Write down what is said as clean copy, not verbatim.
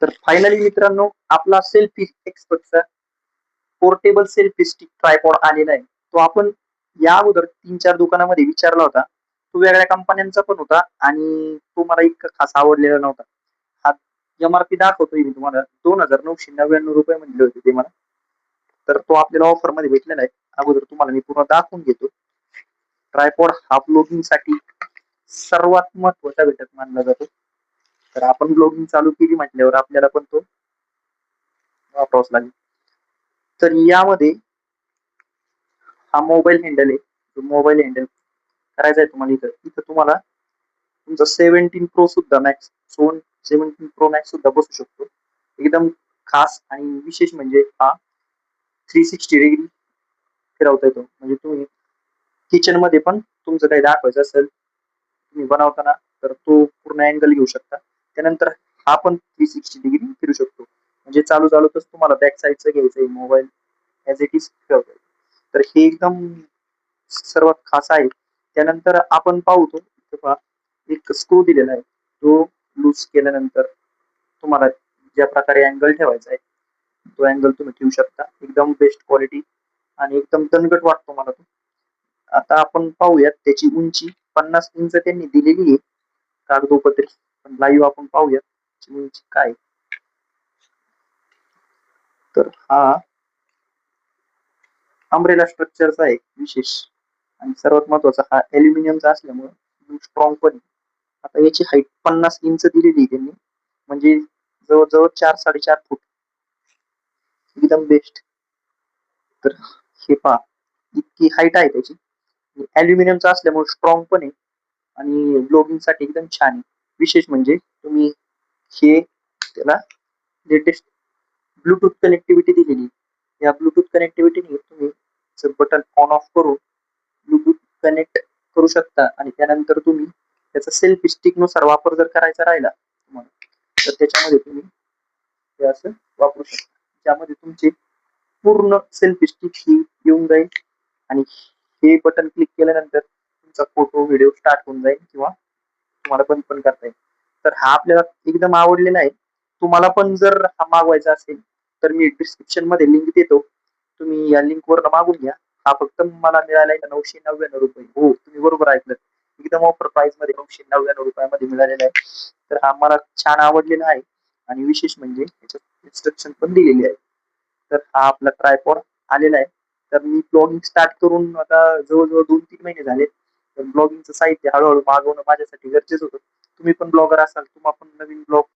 तर फायनली मित्रांनो, आपला सेल्फी एक्सपर्टचा पोर्टेबल सेल्फी स्टिक ट्रायपॉड आलेला आहे. तो आपण या अगोदर 3-4 दुकानामध्ये विचारला होता. तो वेगळ्या कंपन्यांचा पण होता आणि तो मला इतका खास आवडलेला नव्हता. हा एम-आर-पी दाखवतोय मी तुम्हाला ₹2,999 म्हटले होते ते मला. तर तो आपल्याला ऑफरमध्ये भेटलेला आहे. अगोदर तुम्हाला मी पूर्ण दाखवून घेतो. ट्रायपॉड हा ब्लॉगिंगसाठी सर्वात महत्त्वाचा घटक मानला जातो. तर आपण ब्लॉगिंग चालू केली म्हटल्यावर आपल्याला पण तो वापरावाच लागेल. तर यामध्ये हा मोबाईल हँडल आहे. तो मोबाईल हँडल करायचा आहे तुम्हाला इथं. इथं तुम्हाला तुमचा 17 प्रो सुद्धा मॅक्स 17 प्रो मॅक्स सुद्धा बसू शकतो. एकदम खास आणि विशेष म्हणजे हा 360 डिग्री फिरवता येतो. म्हणजे तुम्ही किचन मध्ये पण तुमचं काही दाखवायचं असेल तुम्ही बनवताना तर तो पूर्ण अँगल घेऊ शकता. त्यानंतर हा पण 360 डिग्री फिरू शकतो. म्हणजे चालू चालूतच तुम्हाला बॅक साईडचं घ्यायचंय मोबाईल ॲज इट इज ठेवता येईल. तर हे एकदम सर्वात खास आहे. त्यानंतर आपण पाहू तो इथे पहा एक स्क्रू दिलेला आहे. तो लूज केल्यानंतर तुम्हाला ज्या प्रकारे अँगल ठेवायचा आहे तो अँगल तुम्ही ठेवू शकता. एकदम बेस्ट क्वालिटी आणि एकदम दणकट वाटतो मला तो. आता आपण पाहूयात त्याची उंची 50 इंच त्यांनी दिलेली आहे कागदोपत्री. पण लाईव्ह आपण पाहूयात त्याची उंची काय. तर हा अम्ब्रेला स्ट्रक्चरचा आहे विशेष आणि सर्वात महत्वाचा हा अॅल्युमिनियमचा असल्यामुळे एकदम स्ट्रॉंग पण आहे. आता याची हाईट 50 इंच दिलेली आहे त्यांनी म्हणजे जवळजवळ 4-4.5 फूट एकदम बेस्ट. तर हे पहा इतकी हाईट आहे त्याची. अॅल्युमिनियमचा असल्यामुळे स्ट्रॉंग पण आहे आणि ब्लॉगिंगसाठी एकदम छान आहे. विशेष म्हणजे तुम्ही हे त्याला लेटेस्ट ब्लूटूथ कनेक्टिव्हिटी दिलेली. या ब्लूटूथ कनेक्टिव्हिटीने तुम्ही बटन ऑन ऑफ करून ब्लूटूथ कनेक्ट करू शकता आणि त्यानंतर तुम्ही त्याचा सेल्फी स्टिक नुसार वापर जर करायचा राहिला तुम्हाला तर त्याच्यामध्ये तुम्ही ते असं वापरू शकता. त्यामध्ये तुमची पूर्ण सेल्फी स्टिक ही येऊन जाईल आणि हे बटन क्लिक केल्यानंतर तुमचा फोटो व्हिडिओ स्टार्ट होऊन जाईल किंवा तुम्हाला बंद पण करता येईल. तर हा आपल्याला एकदम आवडलेला आहे. तुम्हाला पण जर हा मागवायचा असेल तर मी डिस्क्रिप्शन मध्ये लिंक देतो. तुम्ही या लिंक वर मागून घ्या. हा फक्त मला मिळाला आहे ₹999. हो तुम्ही बरोबर ऐकलं. एकदम ऑफर प्राइस मध्ये ₹999 मध्ये मिळालेला आहे. तर हा मला छान आवडलेला आहे आणि विशेष म्हणजे त्याच्यात इन्स्ट्रक्शन पण दिलेली आहे. तर हा आपला ट्रायपॉड आलेला आहे. तर मी ब्लॉगिंग स्टार्ट करून आता जवळजवळ 2-3 महिने झाले. तर ब्लॉगिंगचं साहित्य हळूहळू मागवणं माझ्यासाठी गरजेचं होतं. तुम्ही पण ब्लॉगर असाल, तुम्हाला पण नवीन ब्लॉग